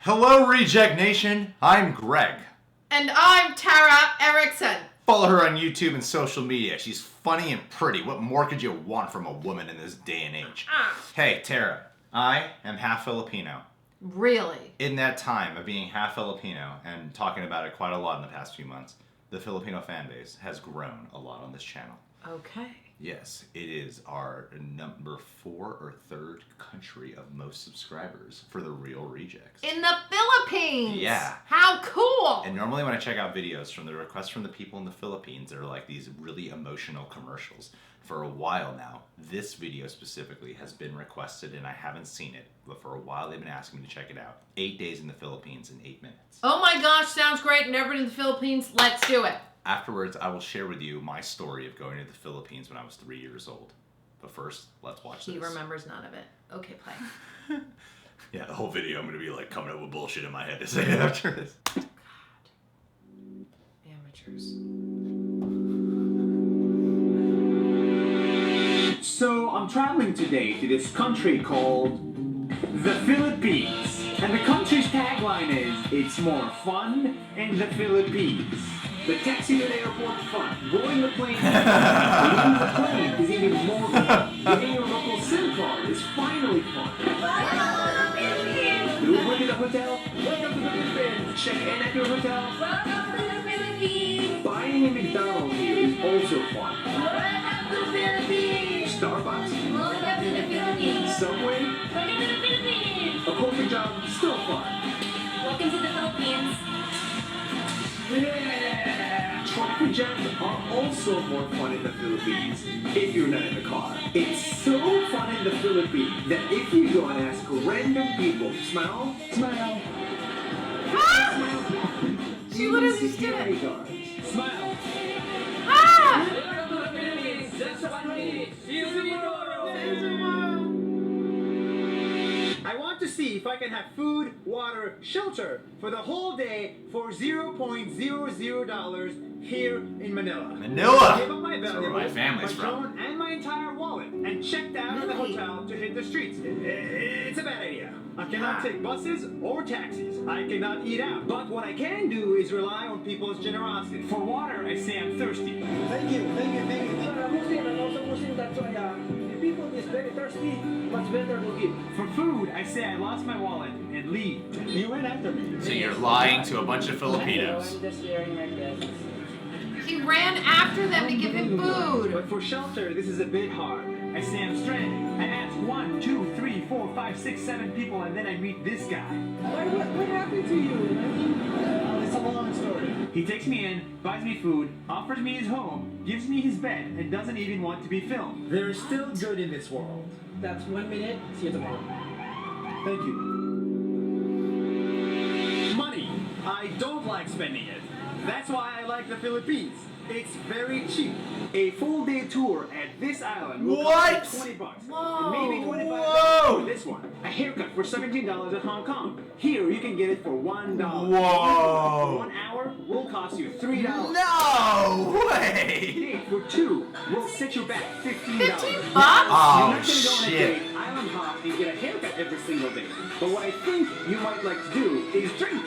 Hello, Reject Nation. I'm Greg. And I'm Tara Erickson. Follow her on YouTube and social media. She's funny and pretty. What more could you want from a woman in this day and age? Hey, Tara. I am half Filipino. Really? In that time of being half Filipino and talking about it quite a lot in the past few months, the Filipino fan base has grown a lot on this channel. Okay. Yes, it is our number 4 or 3rd country of most subscribers for the Real Rejects. In the Philippines! Yeah. How cool! And normally when I check out videos from the requests from the people in the Philippines, they're like these really emotional commercials. For a while now, this video specifically has been requested and I haven't seen it, but for a while they've been asking me to check it out. 8 days in the Philippines in 8 minutes. Oh my gosh, sounds great. Never been to the Philippines. Let's do it. Afterwards, I will share with you my story of going to the Philippines when I was 3 years old. But first, let's watch this. He remembers none of it. Okay, play. Yeah, the whole video I'm going to be like coming up with bullshit in my head to say after this. God. Amateurs. So I'm traveling today to this country called the Philippines. And the country's tagline is, it's more fun in the Philippines. The taxi to the airport is fun. Boarding the plane is fun. Leaving the plane is even more fun. Getting your local SIM card is finally fun. Uber to the hotel. Welcome to the Philippines. Check in at your hotel. Welcome to the Philippines! Buying a McDonald's here is also fun. Welcome to the Philippines! Starbucks. Welcome to the Philippines! Subway. Welcome to the Philippines! A corporate job, still fun. Welcome to the Philippines! Yeah! Traffic jams are also more fun in the Philippines if you're not in the car. It's so fun in the Philippines that if you go and ask random people, smile, smile, smile, She literally just did security it. guards, smile. Ah! Welcome to the Philippines. Just 1 minute. See you tomorrow. I want to see if I can have food, water, shelter for the whole day for $0.00 here in Manila. Manila! Give up my That's where valuables, my family's my from. phone, and my entire wallet, and checked out of the Really? hotel to hit the streets. It's a bad idea. I cannot take buses or taxis. I cannot eat out. But what I can do is rely on people's generosity. For water, I say I'm thirsty. Thank you. I'm Muslim and also Muslim, that's why the people is very thirsty, much better to give. For food, I say I lost my wallet and leave. You went after me. So you're lying to a bunch of I'm Filipinos. just sharing my presence. He ran after them to give him food. But for shelter, this is a bit hard. I say I'm stranded. I ask 1, 2, 3, 4, 5, 6, 7 people, and then I meet this guy. What happened to you? It's a long story. He takes me in, buys me food, offers me his home, gives me his bed, and doesn't even want to be filmed. There is still good in this world. That's 1 minute. See you tomorrow. Thank you. Money. I don't like spending it. That's why I like the Philippines. It's very cheap. A full day tour at this island will What? cost you $20. Whoa. And maybe $25 Whoa. for this one. A haircut for $17 at Hong Kong. Here you can get it for $1. Whoa. 1 hour will cost you $3. No way! Date for 2 will set you back $15. $15? You're Oh, not gonna go on a shit. date, island hop, and get a haircut every single day. But what I think you might like to do is drink.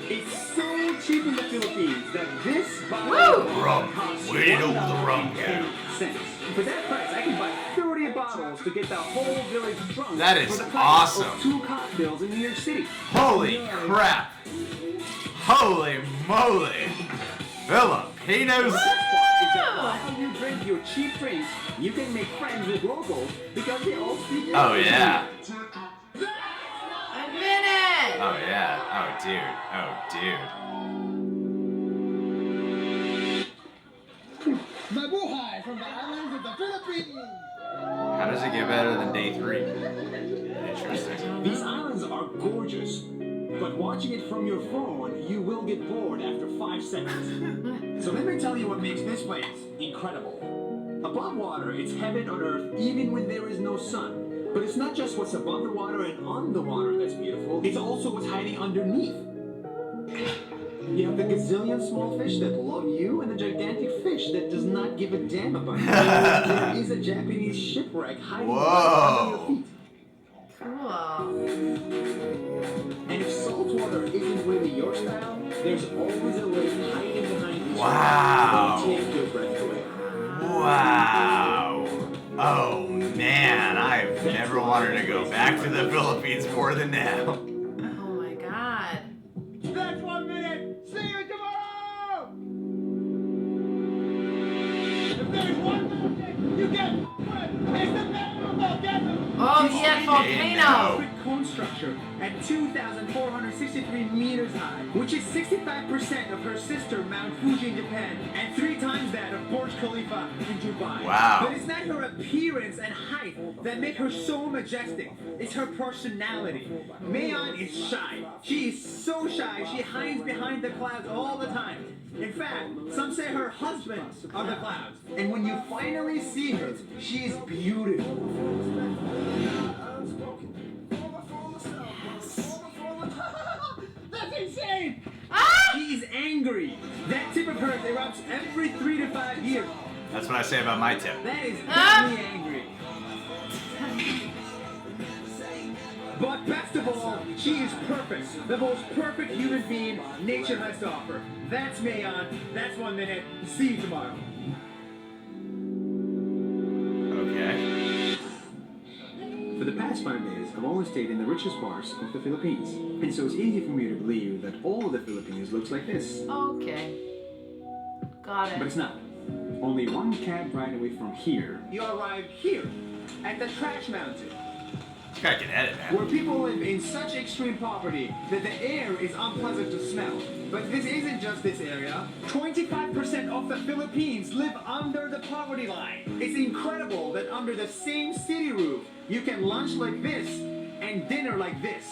It's so cheap in the Philippines that this bottle Woo! of Rum. costs Way to the rum, yeah. $1.10. For that price, I can buy 30 bottles to get the whole village drunk. That is for the price awesome. Of 2 cocktails in New York City. Holy crap! Holy moly! Filipinos! The best part is that while you drink your cheap drinks, you can make friends with locals because they all speak English. Oh yeah. A minute. Oh yeah. Oh dude. Oh dude. Mabuhay from the islands of the Philippines. How does it get better than day 3? Interesting. These islands are gorgeous, but watching it from your phone, you will get bored after 5 seconds. So let me tell you what makes this place incredible. Above water, it's heaven on earth even when there is no sun. But it's not just what's above the water and on the water that's beautiful, it's also what's hiding underneath. You have the gazillion small fish that love you and the gigantic fish that does not give a damn about you. There is a Japanese shipwreck hiding right under your feet. Cool. And if saltwater your style, there's always a lady hiding behind each Wow. other. Take your breath away. Wow. Oh man, I've never wanted to go back to the Philippines more than now. Oh my god. That's 1 minute. See you tomorrow. If there's one mountain you get with, it's the Metal Volcano. Oh, yeah, volcano. Concrete cone structure at 2,463 meters high, which is 65% of her sister Mount Fuji in Japan, and 3 times that of Burj Khalifa in Dubai. Wow. But it's not her appearance and height that make her so majestic. It's her personality. Mayon is shy. She is so shy, she hides behind the clouds all the time. In fact, some say her husband are the clouds. And when you finally see her, she is beautiful. That's insane! Ah! She's angry. That tip of hers erupts every 3 to 5 years. That's what I say about my tip. That is Ah! definitely angry. But best of all, she is perfect. The most perfect human being nature has to offer. That's Mayon. That's 1 minute. See you tomorrow. Okay. For the past 5 days, I've always stayed in the richest parts of the Philippines. And so it's easy for me to believe that all of the Philippines looks like this. Okay. Got But it. it's not. Only one cab ride away from here, you arrive here, at the Trash Mountain, This guy can edit, man. where people live in such extreme poverty that the air is unpleasant to smell. But this isn't just this area. 25% of the Philippines live under the poverty line. It's incredible that under the same city roof, you can lunch like this and dinner like this.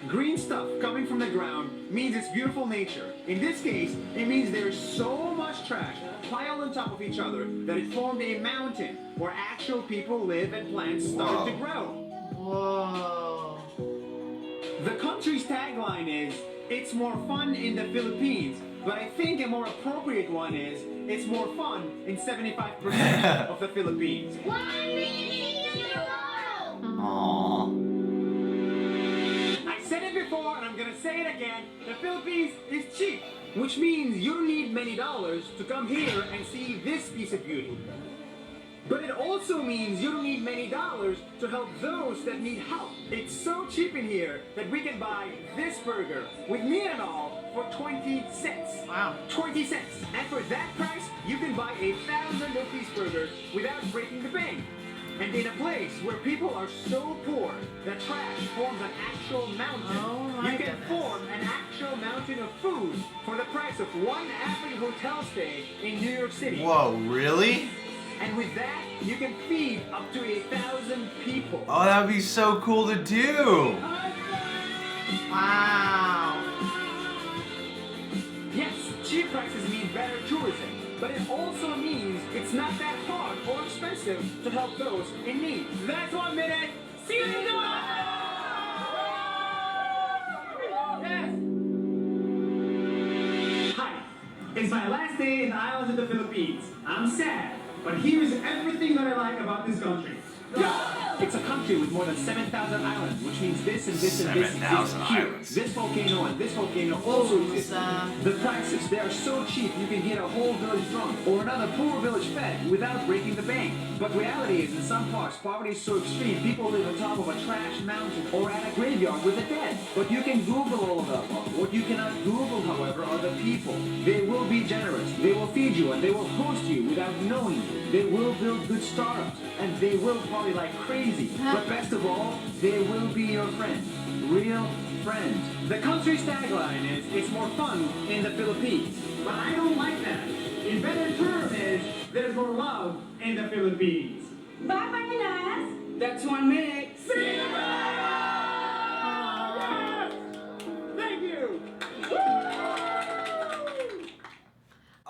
Green stuff coming from the ground means it's beautiful nature. In this case, it means there's so much trash piled on top of each other that it formed a mountain where actual people live and plants started to grow. Whoa. The country's tagline is, "It's more fun in the Philippines," but I think a more appropriate one is, "It's more fun in 75% of the Philippines." 1 minute tomorrow. Aww. I said it before and I'm gonna say it again, the Philippines is cheap, which means you don't need many dollars to come here and see this piece of beauty. But it also means you don't need many dollars to help those that need help. It's so cheap in here that we can buy this burger with meat and all for 20 cents. Wow. 20 cents. And for that price, you can buy a 1,000 rupees burger without breaking the bank. And in a place where people are so poor that trash forms an actual mountain, Oh my you can goodness. form an actual mountain of food for the price of one average hotel stay in New York City. Whoa, really? And with that, you can feed up to 1,000 people. Oh, that would be so cool to do. Wow. Yes, cheap prices mean better tourism, but it also means it's not that hard or expensive to help those in need. That's 1 minute. See you tomorrow. Yes. Hi, it's my last day in the islands of the Philippines. I'm sad, but here's everything that I like about this country. It's a country with more than 7,000 islands, which means this and this and this 7,000 exist here. islands. This volcano and this volcano also exist. The prices, they are so cheap you can get a whole village drunk or another poor village fed without breaking the bank. But reality is, in some parts, poverty is so extreme, people live on top of a trash mountain or at a graveyard with the dead. But you can Google all of that. What you cannot Google, however, are the people. They will be generous, they will feed you, and they will host you without knowing you. They will build good startups, and they will party like crazy. But best of all, they will be your friend. Real friends. The country's tagline is, "It's more fun in the Philippines." But I don't like that. In better terms is, "There's more love in the Philippines." Bye, Marinas. That's 1 minute. See you tomorrow! Thank you! I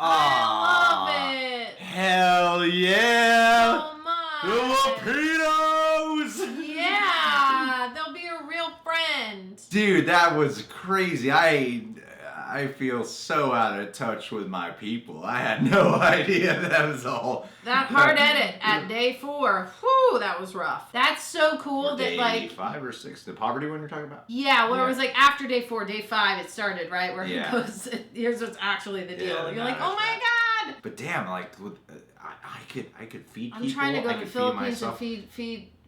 love it. Hell yeah! So much. Filipinos! Yeah, they'll be a real friend. Dude, that was crazy. I feel so out of touch with my people. I had no idea that was all. That hard edit at day 4. Whew, that was rough. That's so cool that Day like 5 or 6, the poverty one you're talking about? yeah, where Yeah. it was like after day 4, day 5 it started, right? Where Yeah. he goes, here's what's actually the deal. the You're like, oh my god. But damn, like with, I could feed I'm people. trying to go I to the could Philippines and myself.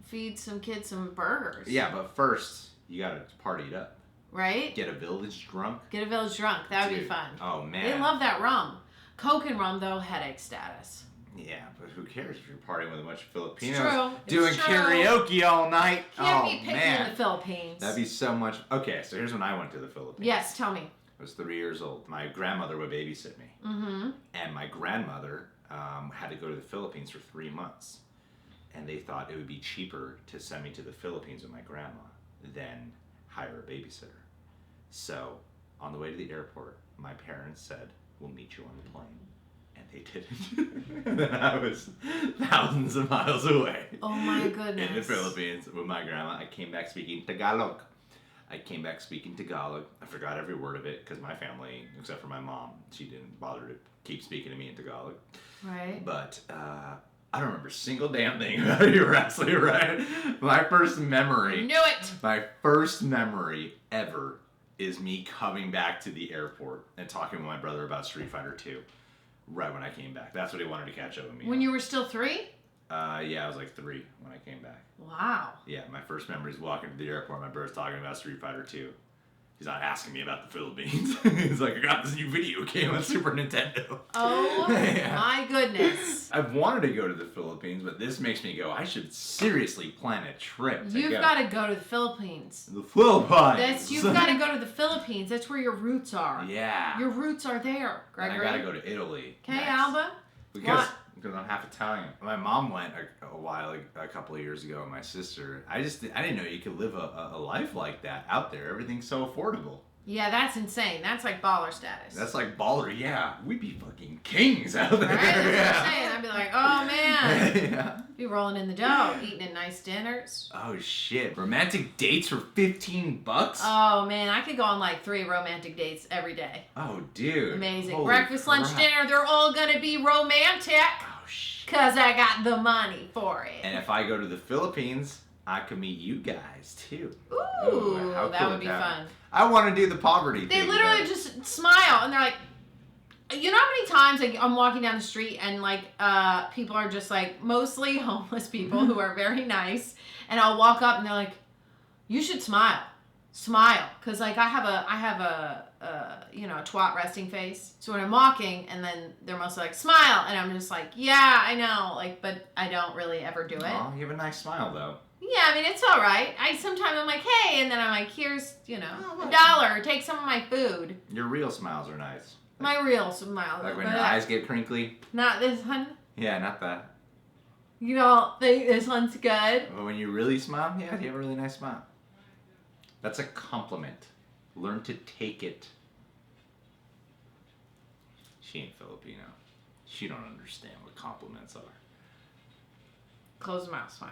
feed some kids some burgers. Yeah, but first you gotta party it up. Right? Get a village drunk. Get a village drunk. That would be Dude. fun. Oh man. They love that rum. Coke and rum though, headache status. Yeah, but who cares if you're partying with a bunch of Filipinos true. doing It's true. karaoke all night? Can't Oh be picky man, in the Philippines. that'd be so much. Okay, so here's when I went to the Philippines. Yes, tell me. I was 3 years old. My grandmother would babysit me, and my grandmother had to go to the Philippines for 3 months, and they thought it would be cheaper to send me to the Philippines with my grandma than hire a babysitter. So on the way to the airport, my parents said, "We'll meet you on the plane." And they didn't. And then I was thousands of miles away. Oh my goodness. In the Philippines with my grandma. I came back speaking Tagalog. I forgot every word of it because my family, except for my mom, she didn't bother to keep speaking to me in Tagalog. Right. But I don't remember a single damn thing about it. You're absolutely right. My first memory. Knew it. My first memory ever is me coming back to the airport and talking with my brother about Street Fighter 2 right when I came back. That's what he wanted to catch up with me When on. you were still 3? Yeah, I was like 3 when I came back. Wow. Yeah, my first memory is walking to the airport. My brother's talking about Street Fighter 2. He's not asking me about the Philippines. He's like, I got this new video game on Super Nintendo. Oh Yeah. my goodness. I've wanted to go to the Philippines, but this makes me go, I should seriously plan a trip to You've go. got to go to the Philippines. The Philippines. You've got to go to the Philippines. That's where your roots are. Yeah. Your roots are there, And Gregory. I gotta go to Italy. Okay, next. Alba? Because What? I'm half Italian. My mom went a couple of years ago, and my sister. I didn't know you could live a life like that out there. Everything's so affordable. Yeah, that's insane. That's like baller status. That's like baller. Yeah, we'd be fucking kings out there. right? That's what Yeah. I'm saying. I'd be like, oh man. Yeah. Be rolling in the dough, eating at nice dinners. Oh shit! Romantic dates for $15? Oh man, I could go on like 3 romantic dates every day. Oh dude. Amazing. Holy Breakfast, lunch, crap. dinner, they're all gonna be romantic. Oh shit. Cause I got the money for it. And if I go to the Philippines, I could meet you guys too. Ooh, how that cool would be fun. I want to do the poverty They thing. literally man. just smile and they're like, you know how many times like I'm walking down the street and like people are just like mostly homeless people who are very nice, and I'll walk up and they're like, you should smile, because like I have a you know, a twat resting face. So when I'm walking and then they're mostly like smile and I'm just like, yeah, I know, like, but I don't really ever do it. Aw, you have a nice smile though. Yeah, I mean, it's all right. Sometimes I'm like, hey, and then I'm like, here's, you know, Oh, $1, take some of my food. Your real smiles are nice. My real smile. Like when but your eyes get crinkly. not this one. Yeah, not that. You don't think this one's good? But when you really smile, yeah, you have a really nice smile. That's a compliment. Learn to take it. She ain't Filipino. She don't understand what compliments are. Close your mouth, smile.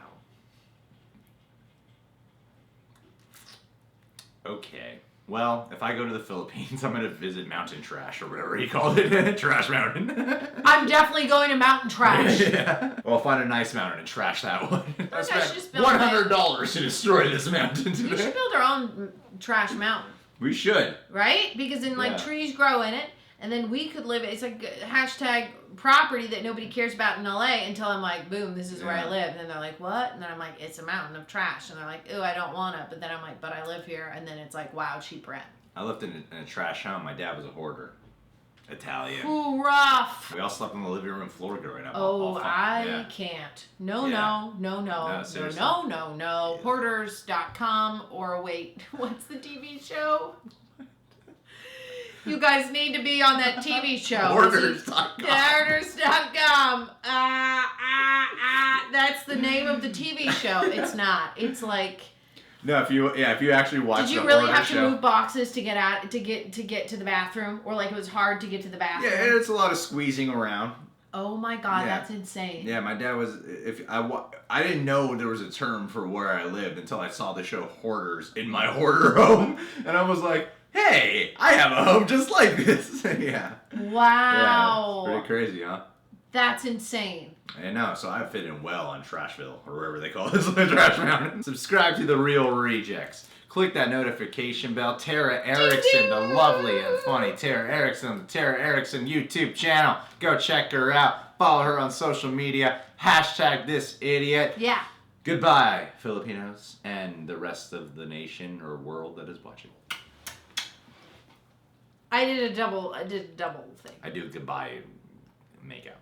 Okay. Well, if I go to the Philippines, I'm gonna visit Mountain Trash or whatever he called it. Trash Mountain. I'm definitely going to Mountain Trash. Yeah. Well, I'll find a nice mountain and trash that one. I guys spent just build $100 to destroy this mountain We today. should build our own trash mountain, We should. right? Because then, like, Yeah. trees grow in it, and then we could live. It's like hashtag property that nobody cares about in LA until I'm like, boom, this is where I Yeah. live. And then they're like, what? And then I'm like, it's a mountain of trash. And they're like, ooh, I don't want it. But then I'm like, but I live here. And then it's like, wow, cheap rent. I lived in a trash home. My dad was a hoarder. Italian. Ooh, rough. We all slept on the living room floor growing up. Oh, all fun. I Yeah. can't. No, Yeah. no. No, seriously. No. Yeah. Hoarders.com or wait, what's the TV show? You guys need to be on that TV show. Hoarders.com. Hoarders.com. That's the name of the TV show. It's not. It's like, No, if you actually watch did you the really hoarder have to show, move boxes to get out to get to the bathroom, or like it was hard to get to the bathroom? yeah, it's a lot of squeezing around. Oh my God, Yeah. that's insane. Yeah, my dad was. I didn't know there was a term for where I lived until I saw the show Hoarders in my hoarder home, and I was like, hey, I have a home just like this. Yeah. Wow. Yeah, it's pretty crazy, huh? That's insane. I know, so I fit in well on Trashville, or wherever they call this, Trash Mountain. Subscribe to The Real Rejects. Click that notification bell. Tara Erickson, the lovely and funny Tara Erickson, the Tara Erickson YouTube channel. Go check her out. Follow her on social media. Hashtag this idiot. Yeah. Goodbye, Filipinos, and the rest of the nation or world that is watching. I did a double thing. I do goodbye make out.